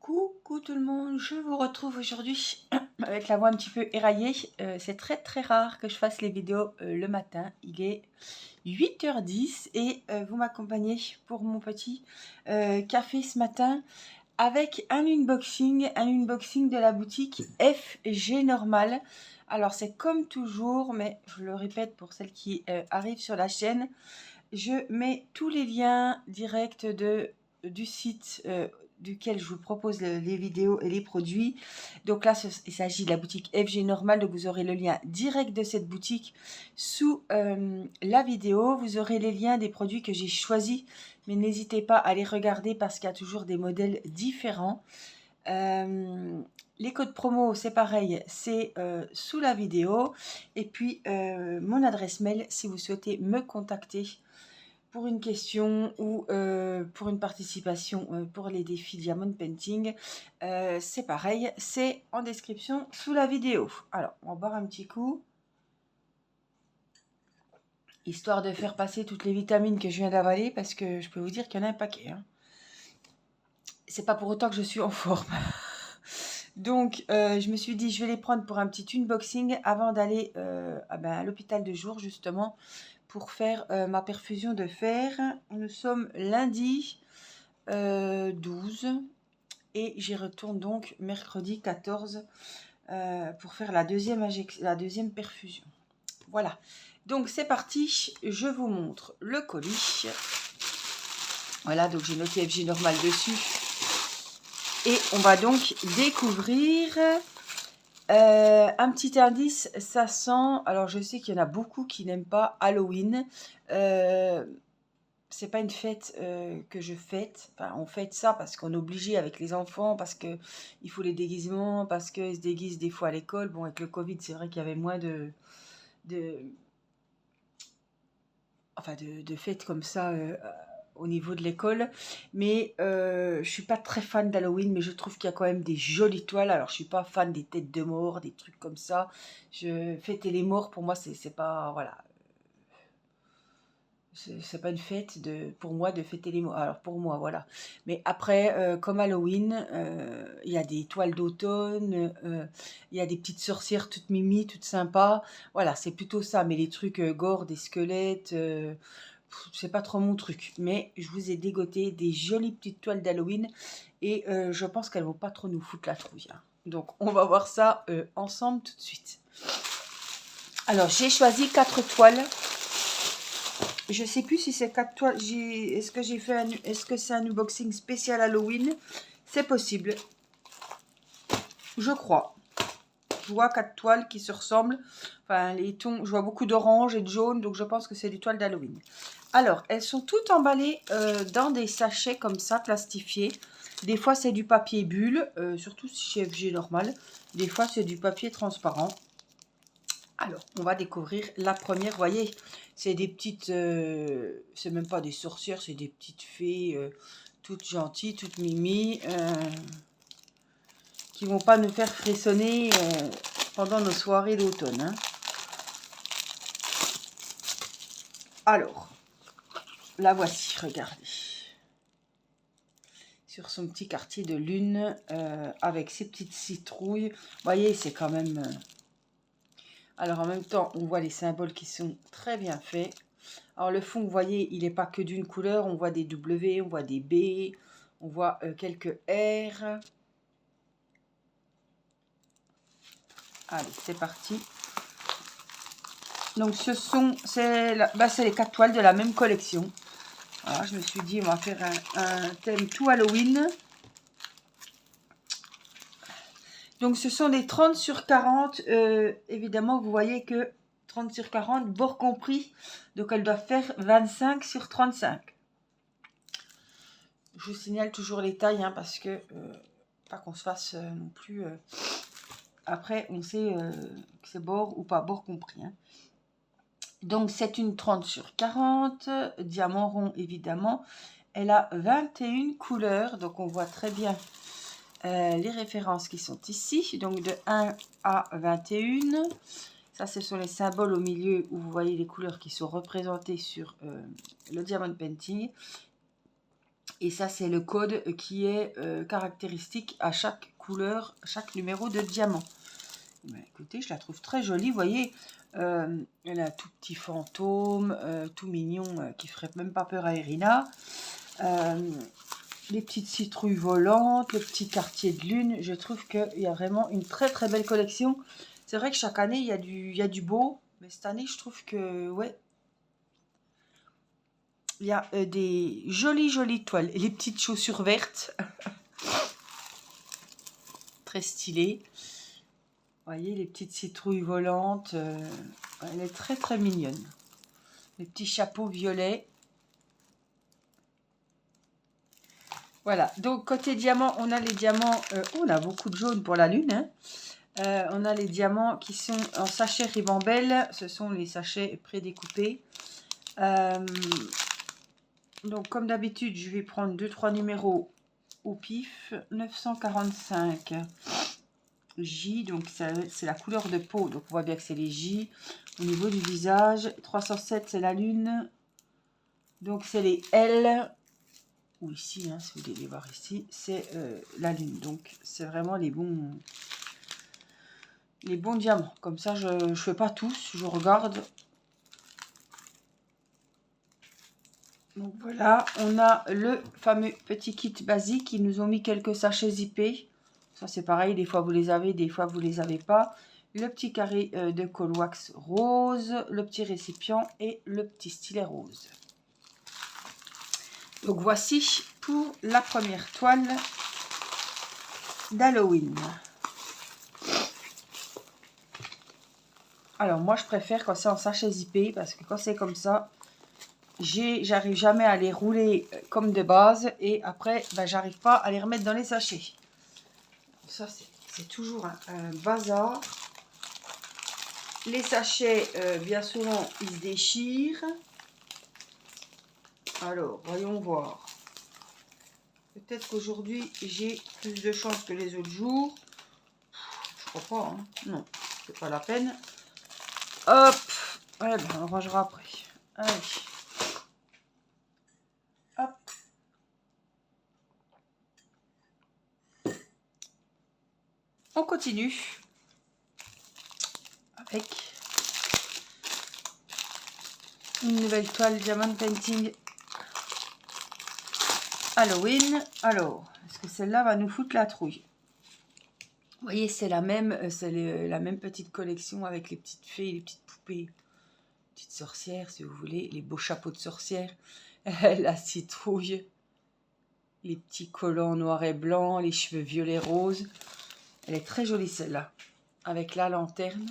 Coucou tout le monde, je vous retrouve aujourd'hui avec la voix un petit peu éraillée. C'est très rare que je fasse les vidéos le matin. Il est 8h10 et vous m'accompagnez pour mon petit café ce matin avec un unboxing de la boutique FG Normal. Alors c'est comme toujours, mais je le répète pour celles qui arrivent sur la chaîne, je mets tous les liens directs du site duquel je vous propose les vidéos et les produits. Donc là, il s'agit de la boutique FG Normal. Donc vous aurez le lien direct de cette boutique sous la vidéo. Vous aurez les liens des produits que j'ai choisis. Mais n'hésitez pas à les regarder parce qu'il y a toujours des modèles différents. Les codes promo, c'est pareil, c'est sous la vidéo. Et puis, mon adresse mail, si vous souhaitez me contacter pour une question ou pour une participation pour les défis Diamond Painting, c'est pareil, c'est en description sous la vidéo. Alors, on va boire un petit coup, histoire de faire passer toutes les vitamines que je viens d'avaler, parce que je peux vous dire qu'il y en a un paquet. Hein. C'est pas pour autant que je suis en forme. Donc, je me suis dit, je vais les prendre pour un petit unboxing avant d'aller à l'hôpital de jour, justement, pour faire ma perfusion de fer. Nous sommes lundi 12 et j'y retourne donc mercredi 14 pour faire la deuxième perfusion. Voilà, donc c'est parti, je vous montre le colis. Voilà, donc j'ai noté FG Normal dessus. Et on va donc découvrir un petit indice, ça sent... Alors je sais qu'il y en a beaucoup qui n'aiment pas Halloween. C'est pas une fête que je fête. Enfin, on fête ça parce qu'on est obligé avec les enfants, parce que il faut les déguisements, parce qu'ils se déguisent des fois à l'école. Bon, avec le Covid, c'est vrai qu'il y avait moins de fêtes comme ça au niveau de l'école. Mais je suis pas très fan d'Halloween, mais je trouve qu'il y a quand même des jolies toiles. Alors, je suis pas fan des têtes de mort, des trucs comme ça. Fêter les morts, pour moi, c'est pas... Voilà. C'est pas une fête pour moi de fêter les morts. Alors pour moi, voilà. Mais après, comme Halloween, il y a des toiles d'automne, il y a des petites sorcières toutes mimi, toutes sympas. Voilà, c'est plutôt ça. Mais les trucs gore, des squelettes, c'est pas trop mon truc. Mais je vous ai dégoté des jolies petites toiles d'Halloween et je pense qu'elles vont pas trop nous foutre la trouille. Hein. Donc on va voir ça ensemble tout de suite. Alors j'ai choisi 4 toiles. Je sais plus si c'est 4 toiles. Est-ce que c'est un unboxing spécial Halloween? C'est possible. Je crois. Je vois 4 toiles qui se ressemblent. Enfin, les tons, je vois beaucoup d'orange et de jaune, donc je pense que c'est des toiles d'Halloween. Alors, elles sont toutes emballées dans des sachets comme ça, plastifiés. Des fois, c'est du papier bulle, surtout chez FG Normal. Des fois, c'est du papier transparent. Alors, on va découvrir la première. Vous voyez, c'est des petites... c'est même pas des sorcières, c'est des petites fées toutes gentilles, toutes mimi, qui vont pas nous faire frissonner pendant nos soirées d'automne. Hein. Alors, la voici, regardez. Sur son petit quartier de lune, avec ses petites citrouilles. Vous voyez, c'est quand même... Alors, en même temps, on voit les symboles qui sont très bien faits. Alors, le fond, vous voyez, il n'est pas que d'une couleur. On voit des W, on voit des B, on voit quelques R. Allez, c'est parti. Donc, c'est les 4 toiles de la même collection. Voilà, je me suis dit, on va faire un thème tout Halloween. Donc, ce sont des 30 sur 40. Évidemment, vous voyez que 30 sur 40, bord compris. Donc, elles doivent faire 25 sur 35. Je vous signale toujours les tailles, hein, parce que, pas qu'on se fasse non plus... après, on sait que c'est bord ou pas bord compris. Hein. Donc, c'est une 30 sur 40. Diamant rond, évidemment. Elle a 21 couleurs. Donc, on voit très bien... les références qui sont ici, donc de 1 à 21. Ça, ce sont les symboles au milieu où vous voyez les couleurs qui sont représentées sur le Diamond Painting. Et ça, c'est le code qui est caractéristique à chaque couleur, chaque numéro de diamant. Ben, écoutez, je la trouve très jolie. Vous voyez, elle a un tout petit fantôme, tout mignon, qui ferait même pas peur à Irina. Les petites citrouilles volantes, le petit quartier de lune. Je trouve qu'il y a vraiment une très très belle collection. C'est vrai que chaque année, il y a du beau. Mais cette année, je trouve que, ouais, il y a des jolies toiles. Et les petites chaussures vertes. Très stylées. Vous voyez, les petites citrouilles volantes. Elle est très très mignonne. Les petits chapeaux violets. Voilà. Donc, côté diamant, on a les diamants. On a beaucoup de jaune pour la lune. Hein. On a les diamants qui sont en sachet ribambelle. Ce sont les sachets prédécoupés. Donc, comme d'habitude, je vais prendre 2-3 numéros au pif. 945 J, donc c'est la couleur de peau. Donc, on voit bien que c'est les J. Au niveau du visage, 307, c'est la lune. Donc, c'est les L. Ou ici, hein, si vous voulez les voir ici, c'est la lune. Donc, c'est vraiment les bons diamants. Comme ça, je ne fais pas tous, je regarde. Donc voilà, on a le fameux petit kit basique. Ils nous ont mis quelques sachets zippés. Ça, c'est pareil, des fois vous les avez, des fois vous les avez pas. Le petit carré de colle wax rose, le petit récipient et le petit stylet rose. Donc voici pour la première toile d'Halloween. Alors moi je préfère quand c'est en sachet zippé parce que quand c'est comme ça, j'arrive jamais à les rouler comme de base et après ben, j'arrive pas à les remettre dans les sachets. Ça c'est toujours un bazar. Les sachets bien souvent ils se déchirent. Alors voyons voir. Peut-être qu'aujourd'hui j'ai plus de chance que les autres jours. Je crois pas, hein. Non, c'est pas la peine. Hop, ouais, ben, on rangera après. Allez. Hop. On continue avec une nouvelle toile Diamond Painting Halloween. Alors, est-ce que celle-là va nous foutre la trouille? Vous voyez, c'est la même petite collection avec les petites fées, les petites poupées, petites sorcières, si vous voulez, les beaux chapeaux de sorcières, la citrouille, les petits collants noirs et blancs, les cheveux violets roses. Elle est très jolie celle-là, avec la lanterne.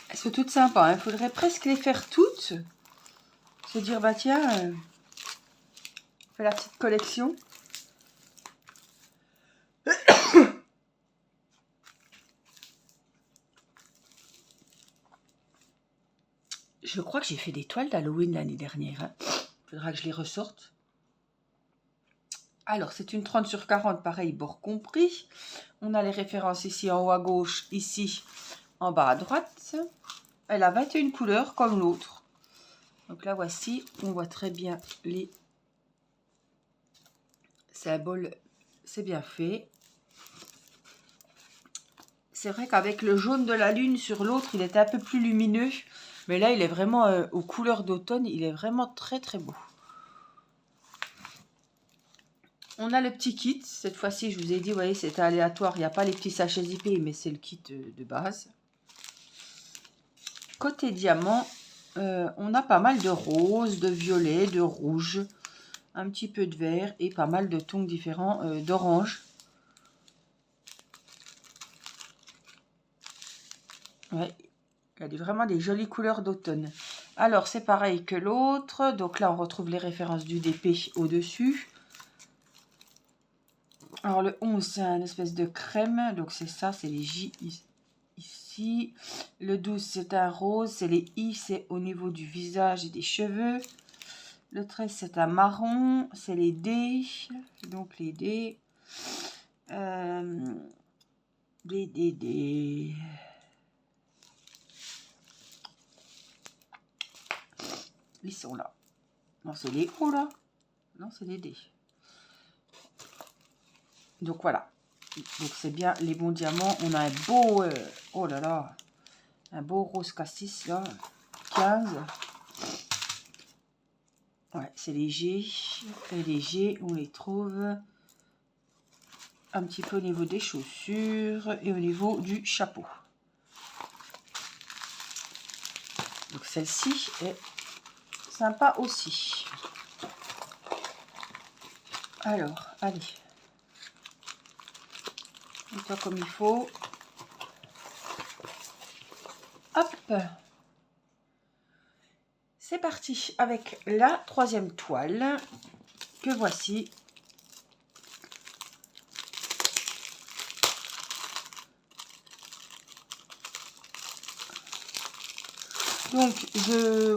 Elles sont toutes sympas, il faudrait presque les faire toutes. Se dire, bah tiens, on fait la petite collection. Je crois que j'ai fait des toiles d'Halloween l'année dernière. Hein. Faudra que je les ressorte. Alors, c'est une 30 sur 40, pareil, bord compris. On a les références ici en haut à gauche, ici en bas à droite. Elle a 21 couleurs comme l'autre. Donc là, voici, on voit très bien les symboles. C'est bien fait. C'est vrai qu'avec le jaune de la lune sur l'autre, il est un peu plus lumineux. Mais là, il est vraiment aux couleurs d'automne. Il est vraiment très, très beau. On a le petit kit. Cette fois-ci, je vous ai dit, vous voyez, c'est aléatoire. Il n'y a pas les petits sachets zippés, mais c'est le kit de base. Côté diamant, on a pas mal de rose, de violet, de rouge, un petit peu de vert et pas mal de tons différents d'orange. Ouais, il y a vraiment des jolies couleurs d'automne. Alors, c'est pareil que l'autre. Donc là, on retrouve les références du DP au-dessus. Alors, le 11, c'est un espèce de crème. Donc, c'est ça, c'est les J ici. Le 12, c'est un rose. C'est les I, c'est au niveau du visage et des cheveux. Le 13, c'est un marron. C'est les D. Donc, les D. D. Ils sont là. Non, c'est les O là. Non, c'est les D. Donc voilà. Donc c'est bien les bons diamants. On a un beau... oh là là. Un beau rose cassis là. 15. Ouais, c'est léger. Et léger, on les trouve un petit peu au niveau des chaussures et au niveau du chapeau. Donc celle-ci est sympa aussi. Alors, allez. Mets-toi comme il faut. Hop. C'est parti avec la troisième toile que voici. Donc,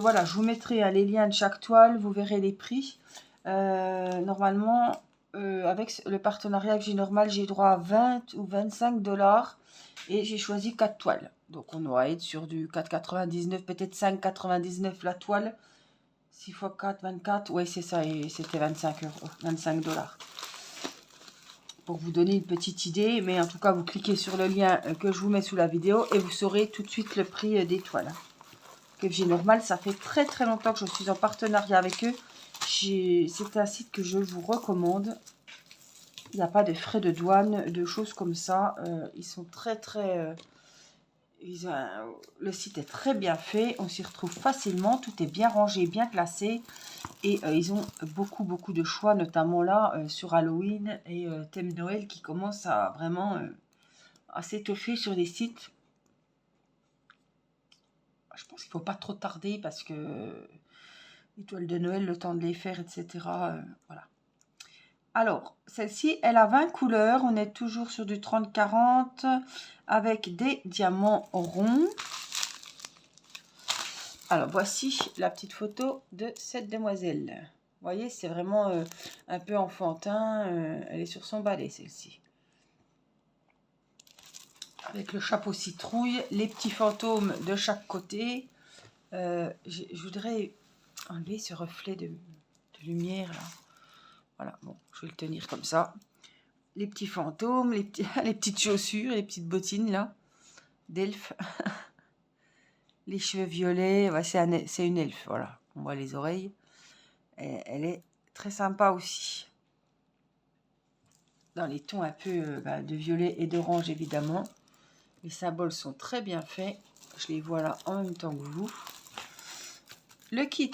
voilà, je vous mettrai les liens de chaque toile, vous verrez les prix. Normalement, avec le partenariat que j'ai normal, j'ai droit à 20 ou 25 $. Et j'ai choisi 4 toiles. Donc, on doit être sur du 4,99, peut-être 5,99 la toile. 6 x 4, 24. Oui, c'est ça, et c'était 25 €, 25 $. Pour vous donner une petite idée, mais en tout cas, vous cliquez sur le lien que je vous mets sous la vidéo et vous saurez tout de suite le prix des toiles. FG Normal, ça fait très très longtemps que je suis en partenariat avec eux. C'est un site que je vous recommande. Il n'y a pas de frais de douane, de choses comme ça. Ils sont très très... le site est très bien fait. On s'y retrouve facilement. Tout est bien rangé, bien classé. Et ils ont beaucoup beaucoup de choix, notamment là sur Halloween et thème Noël qui commence à vraiment à s'étoffer sur les sites. Je pense qu'il ne faut pas trop tarder parce que les toiles de Noël, le temps de les faire, etc. Voilà. Alors, celle-ci, elle a 20 couleurs. On est toujours sur du 30-40 avec des diamants ronds. Alors, voici la petite photo de cette demoiselle. Vous voyez, c'est vraiment un peu enfantin. Elle est sur son balai, celle-ci. Avec le chapeau citrouille, les petits fantômes de chaque côté. Je voudrais enlever ce reflet de lumière là. Voilà, bon, je vais le tenir comme ça. Les petits fantômes, les petites chaussures, les petites bottines là, d'elfe. Les cheveux violets, ouais, c'est une elfe, voilà. On voit les oreilles. Et elle est très sympa aussi. Dans les tons un peu de violet et d'orange évidemment. Les symboles sont très bien faits. Je les vois là en même temps que vous. Le kit,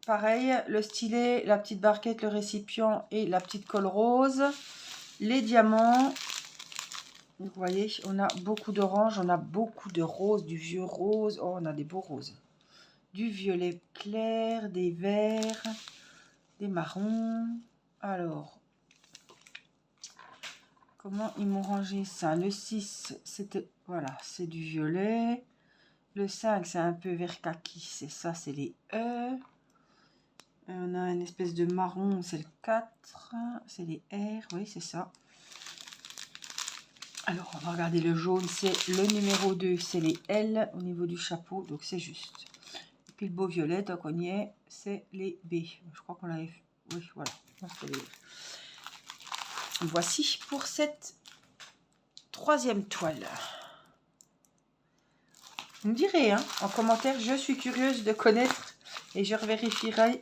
pareil, le stylet, la petite barquette, le récipient et la petite colle rose. Les diamants. Vous voyez, on a beaucoup d'orange, on a beaucoup de rose, du vieux rose. Oh, on a des beaux roses. Du violet clair, des verts, des marrons. Alors, comment ils m'ont rangé ça? Le 6, c'était, voilà, c'est du violet. Le 5, c'est un peu vert kaki, c'est ça, c'est les E. On a une espèce de marron, c'est le 4. C'est les R, oui, c'est ça. Alors, on va regarder le jaune, c'est le numéro 2, c'est les L au niveau du chapeau, donc c'est juste. Et puis le beau violet, donc on y est, c'est les B. Je crois qu'on l'avait fait. Oui, voilà. Voici pour cette troisième toile. Vous me direz en commentaire, je suis curieuse de connaître et je revérifierai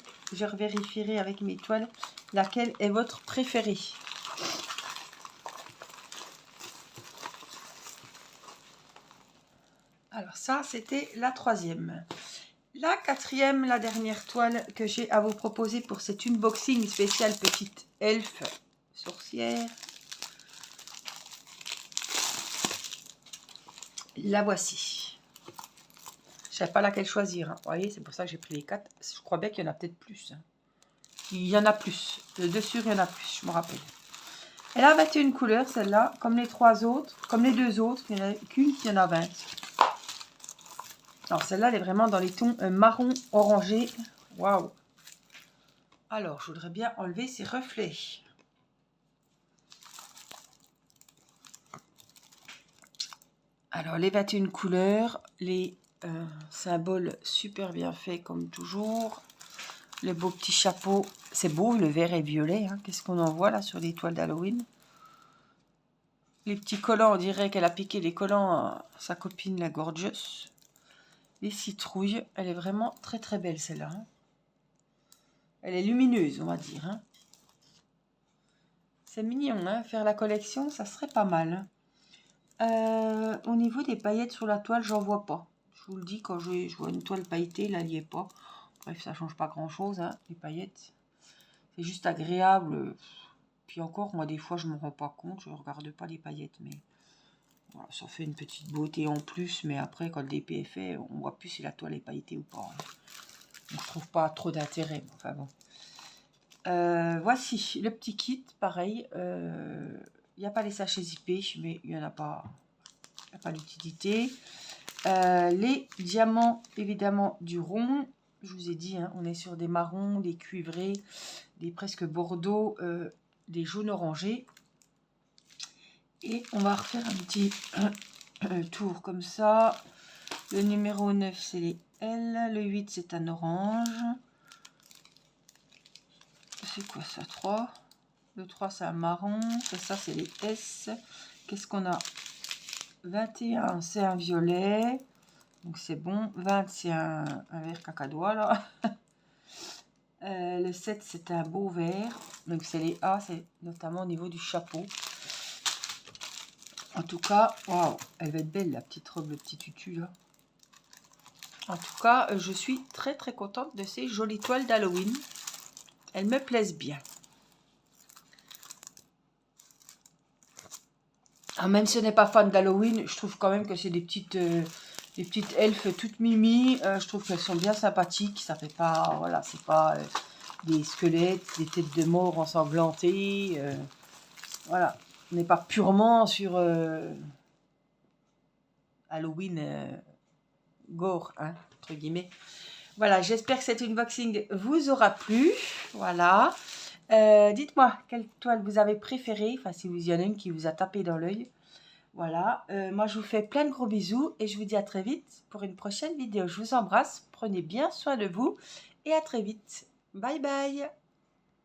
avec mes toiles laquelle est votre préférée. Alors ça, c'était la troisième. La quatrième, la dernière toile que j'ai à vous proposer pour cet unboxing spécial petite elfe sorcière. La voici. Je ne savais pas laquelle choisir. Vous voyez, c'est pour ça que j'ai pris les 4. Je crois bien qu'il y en a peut-être plus. Il y en a plus. De dessus, il y en a plus, je me rappelle. Elle a 21 couleurs, celle-là, comme les 3 autres. Comme les 2 autres, il n'y en a qu'une qui en a 20. Alors, celle-là, elle est vraiment dans les tons marron orangé. Waouh! Alors, je voudrais bien enlever ces reflets. Alors, les 21 couleurs, les symboles super bien faits comme toujours. Le beau petit chapeau. C'est beau, le vert et violet. Hein. Qu'est-ce qu'on en voit là sur les toiles d'Halloween? Les petits collants, on dirait qu'elle a piqué les collants à sa copine, la Gorgeous. Les citrouilles. Elle est vraiment très très belle celle-là. Hein. Elle est lumineuse, on va dire. Hein. C'est mignon, hein. Faire la collection, ça serait pas mal. Au niveau des paillettes sur la toile, j'en vois pas. Je vous le dis, quand je vois une toile pailletée, là, il n'y est pas. Bref, ça change pas grand-chose, hein, les paillettes. C'est juste agréable. Puis encore, moi, des fois, je ne me rends pas compte. Je ne regarde pas les paillettes, mais voilà, ça fait une petite beauté en plus. Mais après, quand le DP est fait, on voit plus si la toile est pailletée ou pas. Hein. Donc, je trouve pas trop d'intérêt. Enfin bon. Voici le petit kit, pareil. Il n'y a pas les sachets zippés, mais il n'y en a pas. Il n'y a pas d'utilité. Les diamants, évidemment, du rond. Je vous ai dit, hein, on est sur des marrons, des cuivrés, des presque bordeaux, des jaunes orangés. Et on va refaire un petit tour comme ça. Le numéro 9, c'est les L. Le 8, c'est un orange. C'est quoi ça, 3? Le 3, c'est un marron. Ça, c'est les S. Qu'est-ce qu'on a? 21, c'est un violet. Donc, c'est bon. 20, c'est un vert cacadois, là. Le 7, c'est un beau vert. Donc, c'est les A, c'est notamment au niveau du chapeau. En tout cas, waouh, elle va être belle, la petite robe, le petit tutu, là. En tout cas, je suis très, très contente de ces jolies toiles d'Halloween. Elles me plaisent bien. Ah, même si ce n'est pas fan d'Halloween, je trouve quand même que c'est des petites elfes toutes mimi. Je trouve qu'elles sont bien sympathiques. Ça fait pas, voilà, c'est pas des squelettes, des têtes de mort ensanglantées. Voilà, on n'est pas purement sur Halloween gore, hein, entre guillemets. Voilà, j'espère que cet unboxing vous aura plu. Voilà. Dites-moi quelle toile vous avez préférée, enfin si vous y en a une qui vous a tapé dans l'œil. Voilà, moi je vous fais plein de gros bisous et je vous dis à très vite pour une prochaine vidéo. Je vous embrasse, prenez bien soin de vous et à très vite. Bye bye.